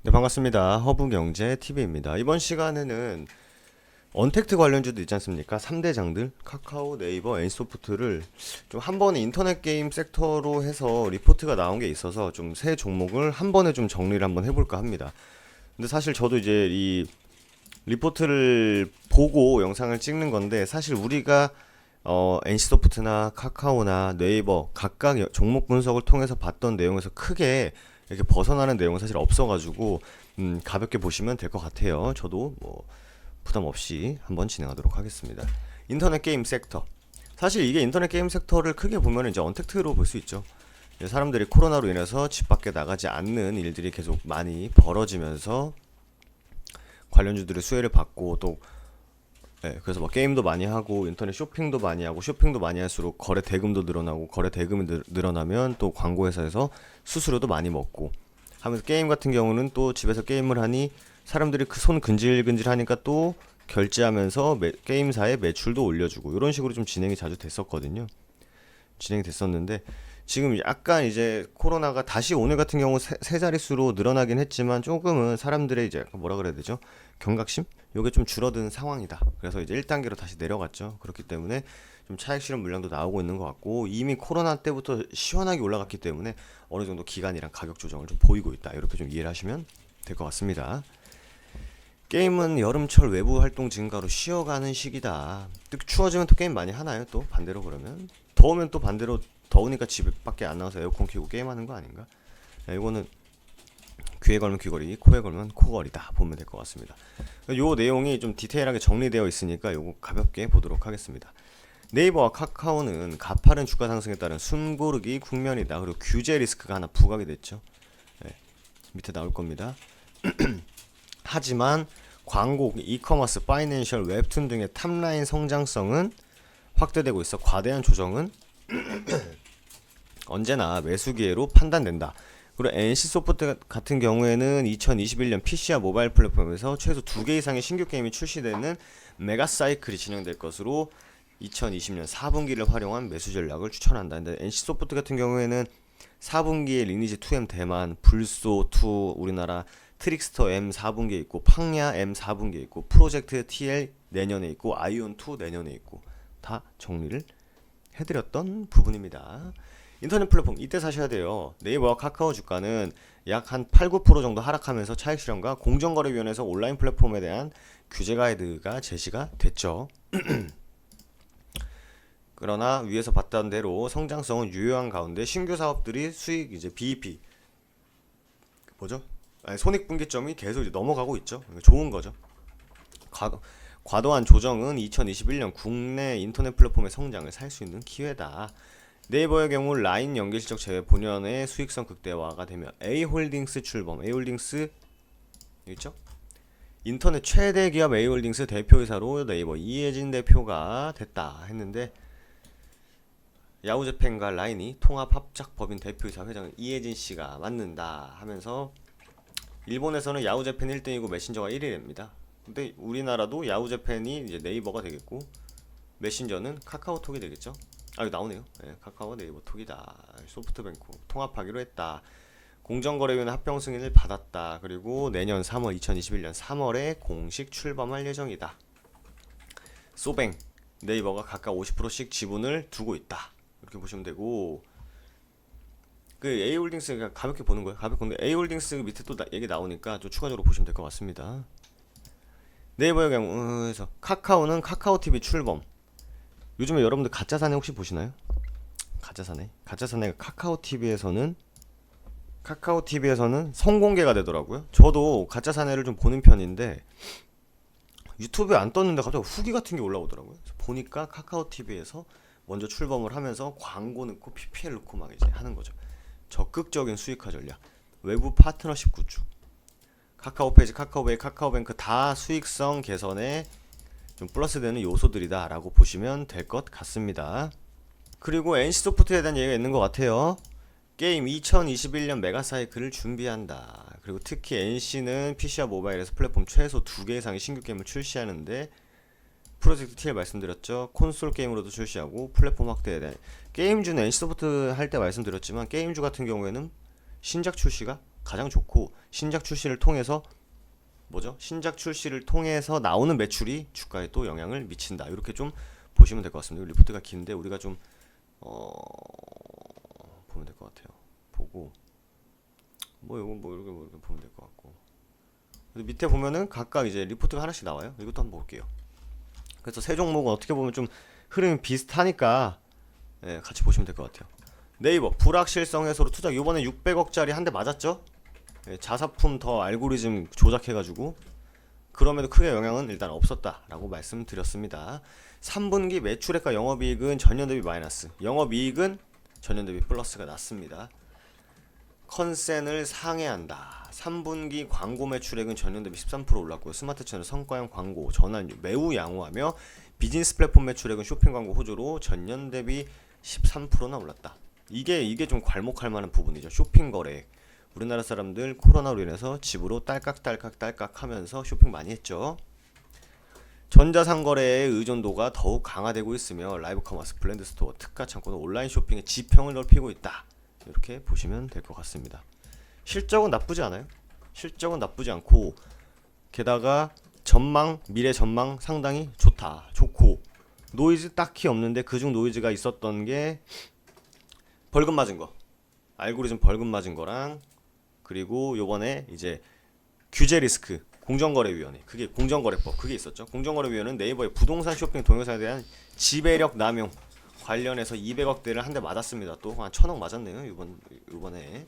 네, 반갑습니다. 허브경제TV입니다. 이번 시간에는 언택트 관련주도 있지 않습니까? 3대장들, 카카오, 네이버, NC소프트를 좀 한 번에 인터넷 게임 섹터로 해서 리포트가 나온 게 있어서 좀 세 종목을 한 번에 좀 정리를 한번 해볼까 합니다. 근데 사실 저도 이제 이 리포트를 보고 영상을 찍는 건데, 사실 우리가 NC소프트나 카카오나 네이버 각각 종목 분석을 통해서 봤던 내용에서 크게 이렇게 벗어나는 내용은 사실 없어가지고 가볍게 보시면 될 것 같아요. 저도 뭐 부담 없이 한번 진행하도록 하겠습니다. 인터넷 게임 섹터. 사실 이게 인터넷 게임 섹터를 크게 보면 이제 언택트로 볼 수 있죠. 사람들이 코로나로 인해서 집 밖에 나가지 않는 일들이 계속 많이 벌어지면서 관련주들의 수혜를 받고 또 그래서 뭐 게임도 많이 하고 인터넷 쇼핑도 많이 하고 쇼핑도 많이 할수록 거래 대금도 늘어나고 거래 대금이 늘어나면 또 광고 회사에서 수수료도 많이 먹고 하면서 게임 같은 경우는 또 집에서 게임을 하니 사람들이 그 손 근질근질 하니까 또 결제하면서 게임사의 매출도 올려주고 이런 식으로 좀 진행이 자주 됐었거든요. 진행이 됐었는데 지금 약간 이제 코로나가 다시 오늘 같은 경우 세 자릿수로 늘어나긴 했지만 조금은 사람들의 이제 뭐라 그래야 되죠? 경각심? 요게 좀 줄어든 상황이다. 그래서 이제 1단계로 다시 내려갔죠. 그렇기 때문에 좀 차익 실현 물량도 나오고 있는 것 같고 이미 코로나 때부터 시원하게 올라갔기 때문에 어느 정도 기간이랑 가격 조정을 좀 보이고 있다. 이렇게 좀 이해를 하시면 될 것 같습니다. 게임은 여름철 외부 활동 증가로 쉬어가는 시기다. 또 추워지면 또 게임 많이 하나요? 또 반대로 그러면 더우면 또 반대로 더우니까 집 밖에 안 나와서 에어컨 켜고 게임하는 거 아닌가? 이거는 귀에 걸면 귀걸이, 코에 걸면 코걸이다 보면 될 것 같습니다. 요 내용이 좀 디테일하게 정리되어 있으니까 요거 가볍게 보도록 하겠습니다. 네이버와 카카오는 가파른 주가 상승에 따른 숨고르기 국면이다. 그리고 규제 리스크가 하나 부각이 됐죠. 밑에 나올 겁니다. 하지만 광고, 이커머스, 파이낸셜, 웹툰 등의 탑라인 성장성은 확대되고 있어 과대한 조정은 언제나 매수 기회로 판단된다. 그리고 NC소프트 같은 경우에는 2021년 PC와 모바일 플랫폼에서 최소 2개 이상의 신규 게임이 출시되는 메가 사이클이 진행될 것으로 2020년 4분기를 활용한 매수 전략을 추천한다. 근데 NC소프트 같은 경우에는 4분기에 리니지 2M 대만, 불소 2 우리나라, 트릭스터 M 4분기에 있고 팡야 M 4분기에 있고 프로젝트 TL 내년에 있고 아이온 2 내년에 있고 다 정리를 해드렸던 부분입니다. 인터넷 플랫폼 이때 사셔야 돼요. 네이버와 카카오 주가는 약 한 8, 9% 정도 하락하면서 차익 실현과 공정거래위원회에서 온라인 플랫폼에 대한 규제 가이드가 제시가 됐죠. 그러나 위에서 봤던 대로 성장성은 유효한 가운데 신규 사업들이 수익 이제 BEP 뭐죠? 손익분기점이 계속 이제 넘어가고 있죠. 좋은 거죠. 과도한 조정은 2021년 국내 인터넷 플랫폼의 성장을 살 수 있는 기회다. 네이버의 경우 라인 연계실적 제외 본연의 수익성 극대화가 되며 A홀딩스 출범. A홀딩스 있죠? 인터넷 최대 기업 A홀딩스 대표이사로 네이버 이혜진 대표가 됐다 했는데 야후재팬과 라인이 통합합작법인 대표이사 회장 이혜진 씨가 맡는다 하면서 일본에서는 야후재팬 1등이고 메신저가 1위랍니다. 근데 우리나라도 야후재팬이 이제 네이버가 되겠고 메신저는 카카오톡이 되겠죠. 아, 이거 나오네요. 카카오 네이버 톡이다. 소프트뱅크 통합하기로 했다. 공정거래위원회 합병 승인을 받았다. 그리고 내년 3월 2021년 3월에 공식 출범할 예정이다. 소뱅 네이버가 각각 50%씩 지분을 두고 있다. 이렇게 보시면 되고 그 A홀딩스 가볍게 보는 거예요. 가볍게 보는데 A홀딩스 밑에 또 얘기 나오니까 좀 추가적으로 보시면 될 것 같습니다. 네이버의 경우에서 카카오는 카카오TV 출범. 요즘에 여러분들 가짜사내 혹시 보시나요? 가짜사내가 카카오TV에서는 성공개가 되더라고요. 저도 가짜사내를 좀 보는 편인데 유튜브에 안 떴는데 갑자기 후기 같은 게 올라오더라고요. 보니까 카카오TV에서 먼저 출범을 하면서 광고 넣고 PPL 넣고 막 이제 하는 거죠. 적극적인 수익화 전략, 외부 파트너십 구축, 카카오페이지, 카카오페이, 카카오뱅크 다 수익성 개선에 좀 플러스되는 요소들이다 라고 보시면 될 것 같습니다. 그리고 NC소프트에 대한 얘기가 있는 것 같아요. 게임 2021년 메가사이클을 준비한다. 그리고 특히 NC는 PC와 모바일에서 플랫폼 최소 2개 이상의 신규 게임을 출시하는데 프로젝트 TL 말씀드렸죠. 콘솔 게임으로도 출시하고 플랫폼 확대에 대한 게임주는 NC소프트 할 때 말씀드렸지만 게임주 같은 경우에는 신작 출시가 가장 좋고, 신작 출시를 통해서 신작 출시를 통해서 나오는 매출이 주가에 또 영향을 미친다. 이렇게 좀 보시면 될 것 같습니다. 리포트가 긴데 우리가 좀 보면 될 것 같아요. 보고 이렇게 보면 될 것 같고, 밑에 보면은 각각 이제 리포트가 하나씩 나와요. 이것도 한번 볼게요. 그래서 세 종목은 어떻게 보면 좀 흐름이 비슷하니까 같이 보시면 될 것 같아요. 네이버 불확실성 해소로 투자, 이번에 600억짜리 한 대 맞았죠? 자사품 더 알고리즘 조작해가지고, 그럼에도 크게 영향은 일단 없었다라고 말씀드렸습니다. 3분기 매출액과 영업이익은 전년 대비 마이너스, 영업이익은 전년 대비 플러스가 났습니다. 컨센을 상회한다. 3분기 광고 매출액은 전년 대비 13% 올랐고요. 스마트 채널 성과형 광고 전환율 매우 양호하며, 비즈니스 플랫폼 매출액은 쇼핑 광고 호조로 전년 대비 13%나 올랐다. 이게 좀 괄목할 만한 부분이죠. 쇼핑 거래액. 우리나라 사람들 코로나로 인해서 집으로 딸깍 하면서 쇼핑 많이 했죠. 전자상거래의 의존도가 더욱 강화되고 있으며, 라이브 커머스, 블렌드 스토어, 특가 창고는 온라인 쇼핑의 지평을 넓히고 있다. 이렇게 보시면 될 것 같습니다. 실적은 나쁘지 않아요. 실적은 나쁘지 않고, 게다가 미래 전망 상당히 좋고, 노이즈 딱히 없는데, 그중 노이즈가 있었던 게 벌금 맞은 거, 알고리즘 벌금 맞은 거랑, 그리고 요번에 이제 규제 리스크, 공정거래위원회, 그게 공정거래법, 그게 있었죠. 공정거래위원회는 네이버의 부동산 쇼핑 동영상에 대한 지배력 남용 관련해서 200억대를 한 대 맞았습니다. 또 한 1000억 맞았네요. 이번에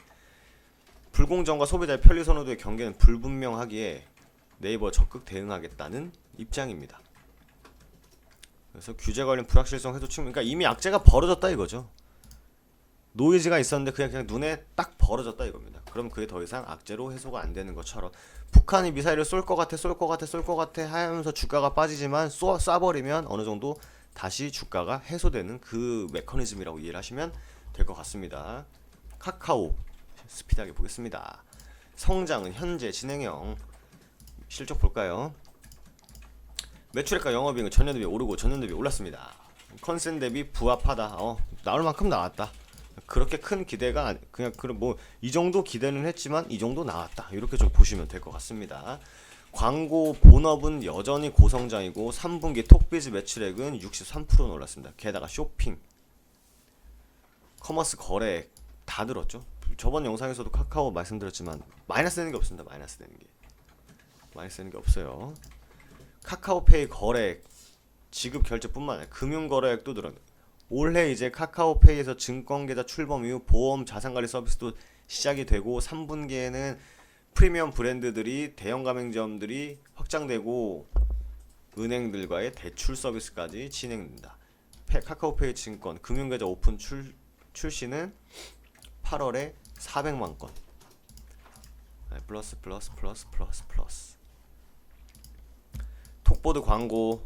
불공정과 소비자의 편리 선호도의 경계는 불분명하기에 네이버 적극 대응하겠다는 입장입니다. 그래서 규제 관련 불확실성 해소 측면, 그러니까 이미 악재가 벌어졌다 이거죠. 노이즈가 있었는데 그냥 눈에 딱 벌어졌다 이겁니다. 그럼 그게 더 이상 악재로 해소가 안 되는 것처럼, 북한이 미사일을 쏠 것 같아 하면서 주가가 빠지지만 쏴버리면 어느 정도 다시 주가가 해소되는 그 메커니즘이라고 이해를 하시면 될 것 같습니다. 카카오 스피드하게 보겠습니다. 성장은 현재 진행형. 실적 볼까요? 매출액과 영업이익은 전년 대비 오르고 전년 대비 올랐습니다. 컨센 대비 부합하다. 나올 만큼 나왔다. 그렇게 큰 기대가 그냥 이 정도 기대는 했지만 이 정도 나왔다. 이렇게 좀 보시면 될 것 같습니다. 광고 본업은 여전히 고성장이고, 3분기 톡비즈 매출액은 63% 올랐습니다. 게다가 쇼핑, 커머스 거래액 다 늘었죠. 저번 영상에서도 카카오 말씀드렸지만 마이너스 되는 게 없습니다. 마이너스 되는 게 없어요. 카카오페이 거래액, 지급 결제뿐만 아니라 금융 거래액도 늘었네요. 올해 이제 카카오페이에서 증권계좌 출범 이후 보험 자산관리 서비스도 시작이 되고, 3분기에는 프리미엄 브랜드들이, 대형 가맹점들이 확장되고, 은행들과의 대출 서비스까지 진행된다. 카카오페이 증권 금융계좌 오픈 출시는 8월에 400만 건. 플러스. 톡보드 광고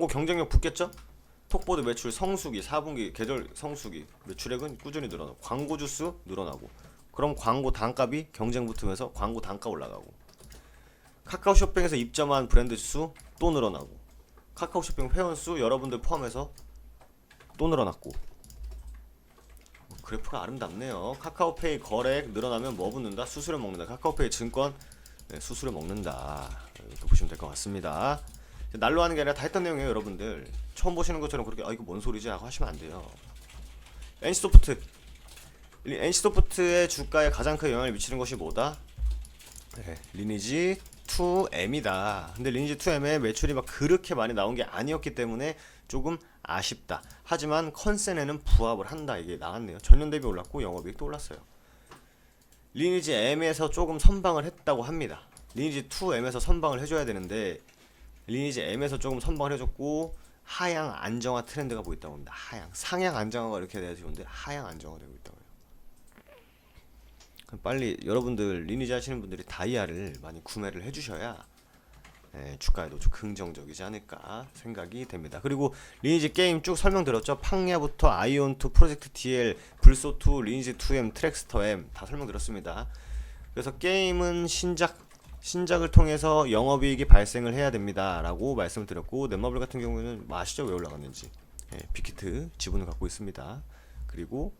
경쟁력 붙겠죠? 톡보드 매출 성수기 4분기 계절 성수기 매출액은 꾸준히 늘어나고, 광고 주수 늘어나고, 그럼 광고 단값이 경쟁 붙으면서 광고 단가 올라가고, 카카오 쇼핑에서 입점한 브랜드 수 또 늘어나고, 카카오 쇼핑 회원 수 여러분들 포함해서 또 늘어났고, 그래프가 아름답네요. 카카오페이 거래액 늘어나면 뭐 붙는다? 수수료 먹는다. 카카오페이 증권 수수료 먹는다. 이렇게 보시면 될 것 같습니다. 날로 하는 게 아니라 다 했던 내용이에요. 여러분들 처음 보시는 것처럼 그렇게 이거 뭔 소리지 하고 하시면 안 돼요. NC소프트의 주가에 가장 큰 영향을 미치는 것이 뭐다? 리니지 2M이다. 근데 리니지 2M의 매출이 막 그렇게 많이 나온 게 아니었기 때문에 조금 아쉽다. 하지만 컨센에는 부합을 한다. 이게 나왔네요. 전년 대비 올랐고 영업이익도 올랐어요. 리니지 M에서 조금 선방을 했다고 합니다. 리니지 2M에서 선방을 해줘야 되는데, 리니지 M에서 조금 선방을 해줬고, 하향 안정화 트렌드가 보였다고 합니다. 상향 안정화가 이렇게 돼야 좋은데 하향 안정화 되고 있다고 해요. 그럼 빨리 여러분들 리니지 하시는 분들이 다이아를 많이 구매를 해주셔야 주가에도 좀 긍정적이지 않을까 생각이 됩니다. 그리고 리니지 게임 쭉 설명드렸죠. 팡야부터 아이온2, 프로젝트 TL, 불소2, 리니지 2M, 트랙스터 M 다 설명드렸습니다. 그래서 게임은 신작을 통해서 영업이익이 발생을 해야 됩니다 라고 말씀을 드렸고, 넷마블 같은 경우에는 아시죠? 왜 올라갔는지. 빅히트 지분을 갖고 있습니다. 그리고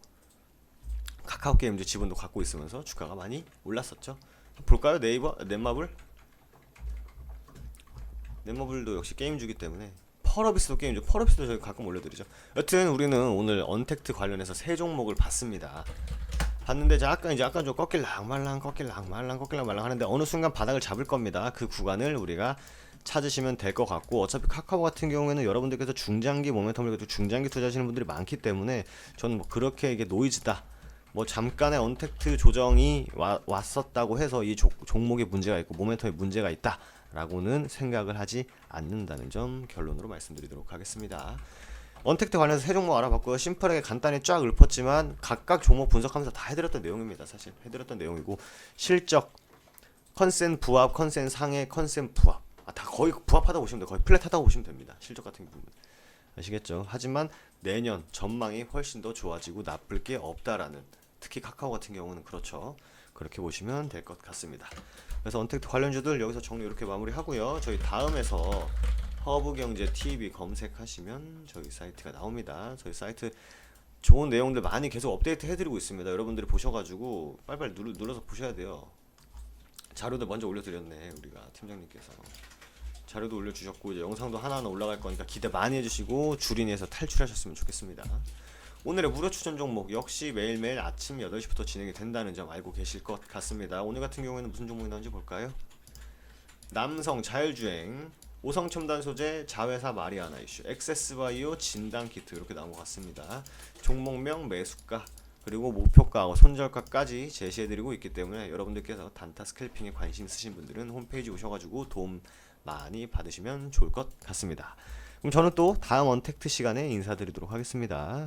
카카오 게임즈 지분도 갖고 있으면서 주가가 많이 올랐었죠. 볼까요? 네이버, 넷마블도 역시 게임주기 때문에 펄어비스도 게임주, 펄어비스도 저희 가끔 올려드리죠. 여튼 우리는 오늘 언택트 관련해서 세 종목을 봤습니다. 봤는데 약간 좀 꺾일랑 말랑 하는데 어느 순간 바닥을 잡을 겁니다. 그 구간을 우리가 찾으시면 될 것 같고, 어차피 카카오 같은 경우에는 여러분들께서 중장기 모멘텀을 가지고 중장기 투자하시는 분들이 많기 때문에 저는 뭐 그렇게 이게 노이즈다, 뭐 잠깐의 언택트 조정이 왔었다고 해서 이 종목에 문제가 있고 모멘텀에 문제가 있다 라고는 생각을 하지 않는다는 점 결론으로 말씀드리도록 하겠습니다. 언택트 관련해서 세 종목 알아봤고요. 심플하게 간단히 쫙 읊었지만 각각 종목 분석하면서 다 해드렸던 내용입니다. 사실 해드렸던 내용이고, 실적, 컨센 부합, 컨센 상해, 컨센 부합, 다 거의 부합하다고 보시면 돼요. 거의 플랫하다고 보시면 됩니다. 실적 같은 부분 아시겠죠? 하지만 내년 전망이 훨씬 더 좋아지고 나쁠 게 없다라는, 특히 카카오 같은 경우는 그렇죠. 그렇게 보시면 될 것 같습니다. 그래서 언택트 관련주들 여기서 정리 이렇게 마무리하고요. 저희 다음에서 허브경제TV 검색하시면 저희 사이트가 나옵니다. 저희 사이트 좋은 내용들 많이 계속 업데이트 해드리고 있습니다. 여러분들이 보셔가지고 빨리빨리 눌러서 보셔야 돼요. 자료도 먼저 올려드렸네, 우리가 팀장님께서 자료도 올려주셨고, 이제 영상도 하나하나 올라갈 거니까 기대 많이 해주시고 주린이에서 탈출하셨으면 좋겠습니다. 오늘의 무료 추천 종목 역시 매일매일 아침 8시부터 진행이 된다는 점 알고 계실 것 같습니다. 오늘 같은 경우에는 무슨 종목이 나온지 볼까요? 남성 자율주행, 오성첨단 소재, 자회사 마리아나 이슈, 엑세스바이오, 진단키트 이렇게 나온 것 같습니다. 종목명, 매수가, 그리고 목표가하고 손절가까지 제시해드리고 있기 때문에 여러분들께서 단타 스캘핑에 관심 있으신 분들은 홈페이지 오셔가지고 도움 많이 받으시면 좋을 것 같습니다. 그럼 저는 또 다음 언택트 시간에 인사드리도록 하겠습니다.